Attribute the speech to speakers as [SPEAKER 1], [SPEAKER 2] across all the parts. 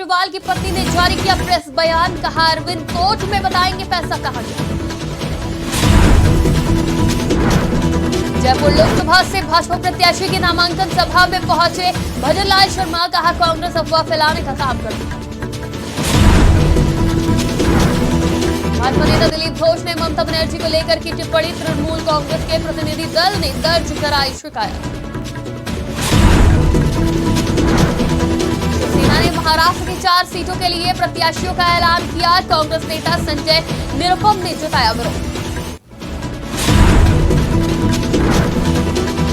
[SPEAKER 1] केजरीवाल की पत्नी ने जारी किया प्रेस बयान, कहा अरविंद कोर्ट में बताएंगे पैसा कहां गया। जयपुर लोकसभा से भाजपा प्रत्याशी के नामांकन सभा में पहुंचे भजन लाल शर्मा, कहा कांग्रेस अफवाह फैलाने का काम करती है। भाजपा नेता दिलीप घोष ने ममता बनर्जी को लेकर की टिप्पणी, तृणमूल कांग्रेस के प्रतिनिधि दल ने दर्ज कराई शिकायत। शिवसेना ने महाराष्ट्र की 4 सीटों के लिए प्रत्याशियों का ऐलान किया, कांग्रेस नेता संजय निरुपम ने जताया विरोध।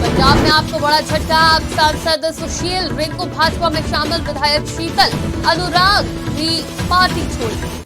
[SPEAKER 1] पंजाब में आपको बड़ा झटका, सांसद सुशील रिंकू भाजपा में शामिल, विधायक शीतल अनुराग भी पार्टी छोड़ी।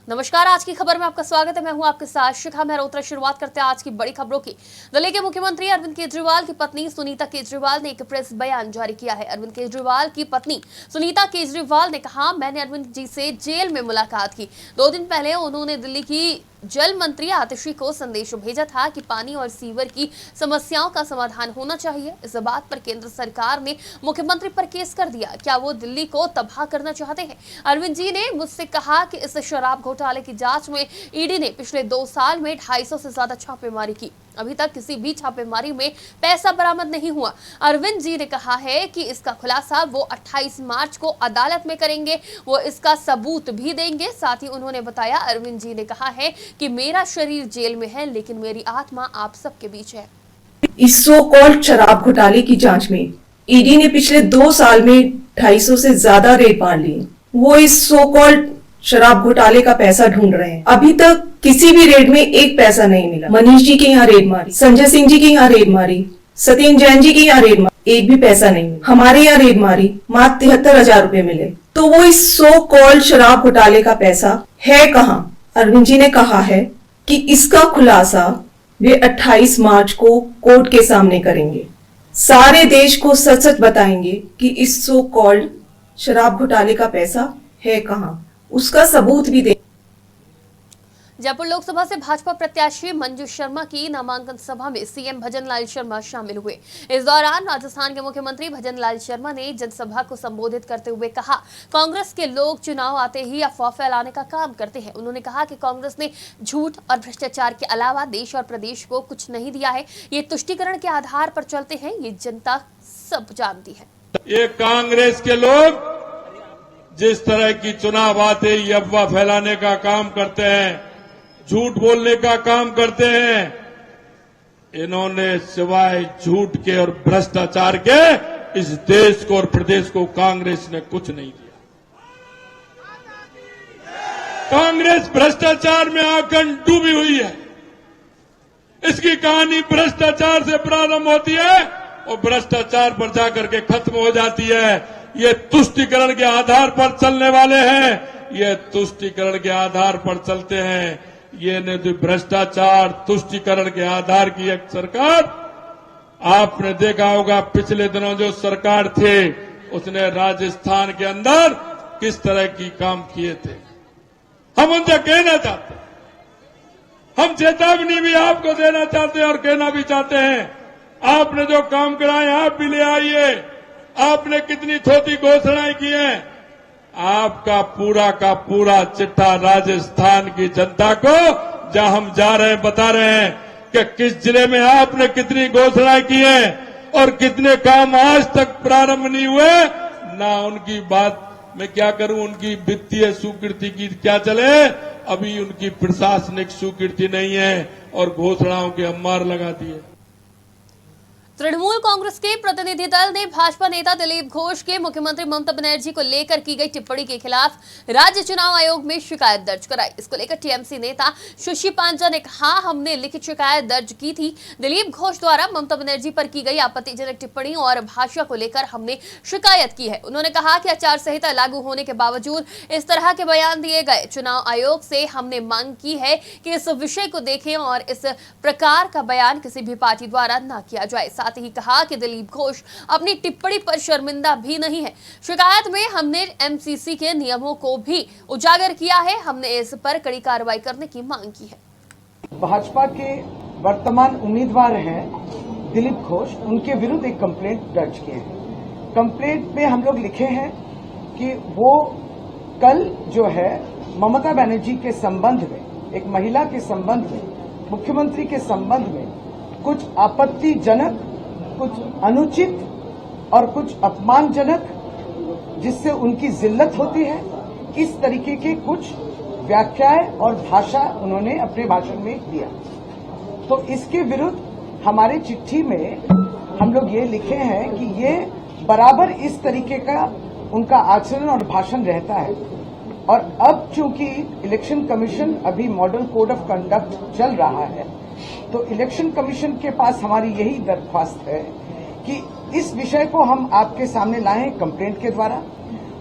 [SPEAKER 1] नमस्कार, आज की खबर में आपका स्वागत है। मैं हूं आपके साथ शिखा मेहरोत्रा। शुरुआत करते हैं आज की बड़ी खबरों की। दिल्ली के मुख्यमंत्री अरविंद केजरीवाल की पत्नी सुनीता केजरीवाल ने एक प्रेस बयान जारी किया है। अरविंद केजरीवाल की पत्नी सुनीता केजरीवाल ने कहा, मैंने अरविंद जी से जेल में मुलाकात की। 2 दिन पहले उन्होंने दिल्ली की जल मंत्री आतिशी को संदेश भेजा था कि पानी और सीवर की समस्याओं का समाधान होना चाहिए। इस बात पर केंद्र सरकार ने मुख्यमंत्री पर केस कर दिया। क्या वो दिल्ली को तबाह करना चाहते हैं? अरविंद जी ने मुझसे कहा कि इस शराब घोटाले की जांच में ईडी ने पिछले 2 साल में 250 से ज्यादा छापेमारी की। अभी तक किसी भी छापेमारी में पैसा बरामद नहीं हुआ। अरविंद जी ने कहा है कि इसका खुलासा वो 28 मार्च को अदालत में करेंगे, वो इसका सबूत भी देंगे। साथ ही उन्होंने बताया, अरविंद जी ने कहा है कि मेरा शरीर जेल में है लेकिन मेरी आत्मा आप सबके बीच है।
[SPEAKER 2] इस सो कॉल्ड शराब घोटाले की जांच में ईडी ने पिछले 2 साल में 250 से ज्यादा रेड मार लिए। वो इस सो कॉल्ड शराब घोटाले का पैसा ढूंढ रहे हैं। अभी तक किसी भी रेड में एक पैसा नहीं मिला। मनीष जी के यहाँ रेड मारी, संजय सिंह जी के यहाँ रेड मारी, सत्येंद्र जैन जी के यहाँ रेड मारी, एक भी पैसा नहीं मिला। हमारे यहाँ रेड मारी, मात्र 73,000 रुपए मिले। तो वो इस सो कॉल्ड शराब घोटाले का पैसा है कहाँ? अरविंद जी ने कहा है कि इसका खुलासा वे 28 मार्च को कोर्ट के सामने करेंगे। सारे देश को सच सच बताएंगे कि इस सो कॉल्ड शराब घोटाले का पैसा है कहाँ, उसका सबूत भी दे।
[SPEAKER 1] जयपुर लोकसभा से भाजपा प्रत्याशी मंजू शर्मा की नामांकन सभा में सीएम भजन लाल शर्मा शामिल हुए। इस दौरान राजस्थान के मुख्यमंत्री भजन लाल शर्मा ने जनसभा को संबोधित करते हुए कहा, कांग्रेस के लोग चुनाव आते ही अफवाह फैलाने का काम करते हैं। उन्होंने कहा कि कांग्रेस ने झूठ और भ्रष्टाचार के अलावा देश और प्रदेश को कुछ नहीं दिया है। ये तुष्टीकरण के आधार पर चलते हैं, ये जनता सब जानती है।
[SPEAKER 3] ये कांग्रेस के लोग जिस तरह की चुनाव आते ही अफवाह फैलाने का काम करते हैं, झूठ बोलने का काम करते हैं, इन्होंने सिवाय झूठ के और भ्रष्टाचार के इस देश को और प्रदेश को कांग्रेस ने कुछ नहीं दिया। कांग्रेस भ्रष्टाचार में आकर डूबी हुई है। इसकी कहानी भ्रष्टाचार से प्रारंभ होती है और भ्रष्टाचार पर जाकर के खत्म हो जाती है। ये तुष्टीकरण के आधार पर चलने वाले हैं, ये तुष्टीकरण के आधार पर चलते हैं। ये ने भ्रष्टाचार तुष्टीकरण के आधार की एक सरकार, आपने देखा होगा पिछले दिनों जो सरकार थे उसने राजस्थान के अंदर किस तरह की काम किए थे। हम उनसे कहना चाहते हैं, हम चेतावनी भी आपको देना चाहते हैं और कहना भी चाहते हैं, आपने जो काम कराए आप भी ले आइए। आपने कितनी छोटी घोषणाएं की हैं, आपका पूरा का पूरा चिट्ठा राजस्थान की जनता को जहां हम जा रहे हैं बता रहे हैं कि किस जिले में आपने कितनी घोषणाएं की हैं और कितने काम आज तक प्रारंभ नहीं हुए। ना उनकी बात मैं क्या करूं, उनकी वित्तीय स्वीकृति की क्या चले, अभी उनकी प्रशासनिक स्वीकृति नहीं है और घोषणाओं के अम्मार लगा दिए।
[SPEAKER 1] तृणमूल कांग्रेस के प्रतिनिधि दल ने भाजपा नेता दिलीप घोष के मुख्यमंत्री ममता बनर्जी को लेकर की गई टिप्पणी के खिलाफ राज्य चुनाव आयोग में शिकायत दर्ज कराई। इसको लेकर टीएमसी नेता शशि पांजा ने कहा, हमने लिखित शिकायत दर्ज की थी। दिलीप घोष द्वारा ममता बनर्जी पर की गई आपत्तिजनक टिप्पणी और भाषा को लेकर हमने शिकायत की है। उन्होंने कहा कि आचार संहिता लागू होने के बावजूद इस तरह के बयान दिए गए। चुनाव आयोग से हमने मांग की है कि इस विषय को देखें और इस प्रकार का बयान किसी भी पार्टी द्वारा न किया जाए। साथ ही कहा कि दिलीप घोष अपनी टिप्पणी पर शर्मिंदा भी नहीं है। शिकायत में हमने एमसीसी के नियमों को भी उजागर किया है। हमने इस पर कड़ी कार्रवाई करने की मांग की है।
[SPEAKER 4] भाजपा के वर्तमान उम्मीदवार हैं दिलीप घोष, उनके विरुद्ध एक कंप्लेंट दर्ज किए हैं। कंप्लेंट में हम लोग लिखे हैं कि वो कल जो है ममता बनर्जी के संबंध में, एक महिला के संबंध में, मुख्यमंत्री के संबंध में कुछ आपत्तिजनक, कुछ अनुचित और कुछ अपमानजनक, जिससे उनकी जिल्लत होती है, इस तरीके के कुछ व्याख्याएं और भाषा उन्होंने अपने भाषण में दिया। तो इसके विरुद्ध हमारे चिट्ठी में हम लोग ये लिखे हैं कि ये बराबर इस तरीके का उनका आचरण और भाषण रहता है। और अब चूंकि इलेक्शन कमीशन अभी मॉडल कोड ऑफ कंडक्ट चल रहा है, तो इलेक्शन कमीशन के पास हमारी यही दरख्वास्त है कि इस विषय को हम आपके सामने लाएं कंप्लेंट के द्वारा।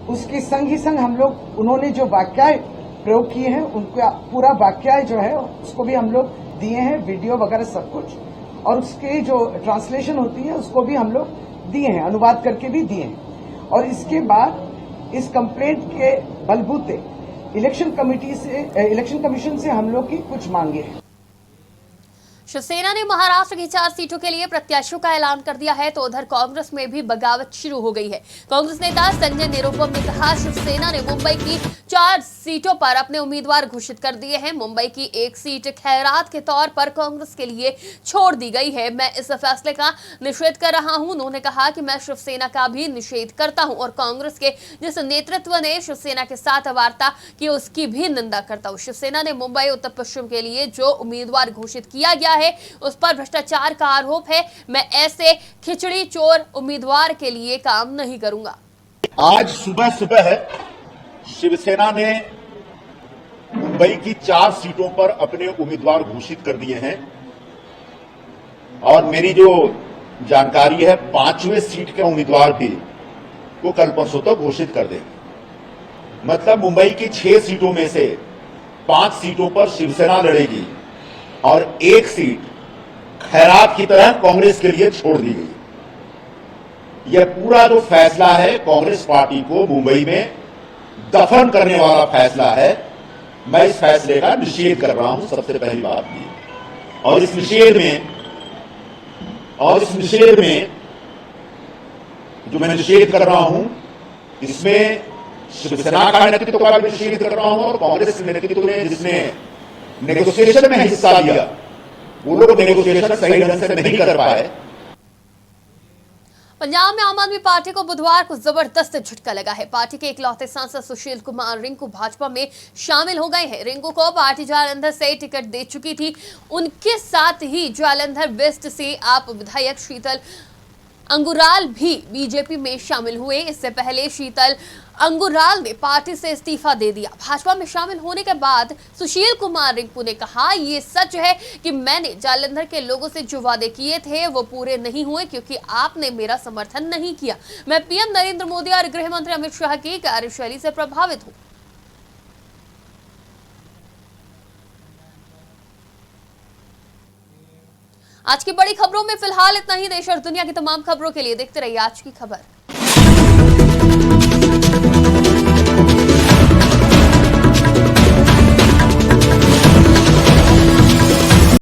[SPEAKER 4] उसके संग ही संग हम लोग, उन्होंने जो वाक्याय प्रयोग किए हैं उनका पूरा वाक्याय जो है उसको भी हम लोग दिए हैं, वीडियो वगैरह सब कुछ, और उसके जो ट्रांसलेशन होती है उसको भी हम लोग दिए हैं, अनुवाद करके भी दिए हैं। और इसके बाद इस कंप्लेंट के बलबूते इलेक्शन कमीशन से हम लोग की कुछ मांगे हैं।
[SPEAKER 1] शिवसेना ने महाराष्ट्र की 4 सीटों के लिए प्रत्याशियों का ऐलान कर दिया है, तो उधर कांग्रेस में भी बगावत शुरू हो गई है। कांग्रेस नेता संजय निरुपम ने कहा, शिवसेना ने मुंबई की 4 सीटों पर अपने उम्मीदवार घोषित कर दिए हैं। मुंबई की 1 सीट खैरात के तौर पर कांग्रेस के लिए छोड़ दी गई है। मैं इस फैसले का निषेध कर रहा हूं। उन्होंने कहा कि मैं शिवसेना का भी निषेध करता हूं और कांग्रेस के जिस नेतृत्व ने शिवसेना के साथ वार्ता की उसकी भी निंदा करता हूं। शिवसेना ने मुंबई उत्तर पश्चिम के लिए जो उम्मीदवार घोषित किया गया है उस पर भ्रष्टाचार का आरोप है। मैं ऐसे खिचड़ी चोर उम्मीदवार के लिए काम नहीं करूंगा।
[SPEAKER 5] आज सुबह सुबह शिवसेना ने मुंबई की 4 सीटों पर अपने उम्मीदवार घोषित कर दिए हैं और मेरी जो जानकारी है 5वें सीट के उम्मीदवार भी वो कल परसों तक घोषित कर देंगे। मतलब मुंबई की 6 सीटों में से 5 सीटों पर शिवसेना लड़ेगी और 1 सीट खैरात की तरह कांग्रेस के लिए छोड़ दी गई। यह पूरा जो फैसला है कांग्रेस पार्टी को मुंबई में दफन करने वाला फैसला है। मैं इस फैसले का निषेध कर रहा हूं, सबसे पहली बात ये। और इस निषेध में जो मैं निषेध कर रहा हूं, इसमें शिवसेना का नेतृत्व का भी निषेध कर रहा हूं और कांग्रेस के नेतृत्व ने जिसने नेगोशिएशन में हिस्सा लिया, वो लोग नेगोशिएशन सही ढंग से नहीं कर पाए।
[SPEAKER 1] पंजाब में आम आदमी पार्टी को बुधवार को जबरदस्त झटका लगा है। पार्टी के इकलौते सांसद सुशील कुमार रिंकू भाजपा में शामिल हो गए हैं। रिंकू को पार्टी जालंधर से टिकट दे चुकी थी। उनके साथ ही जालंधर वेस्ट से आप विधायक शीतल अंगुराल भी बीजेपी में शामिल हुए। इससे पहले शीतल अंगुराल ने पार्टी से इस्तीफा दे दिया। भाजपा में शामिल होने के बाद सुशील कुमार रिंकू ने कहा, ये सच है कि मैंने जालंधर के लोगों से जो वादे किए थे वो पूरे नहीं हुए क्योंकि आपने मेरा समर्थन नहीं किया। मैं पीएम नरेंद्र मोदी और गृह मंत्री अमित शाह की कार्यशैली से प्रभावित हूं। आज की बड़ी खबरों में फिलहाल इतना ही। देश और दुनिया की तमाम खबरों के लिए देखते रहिए आज की खबर।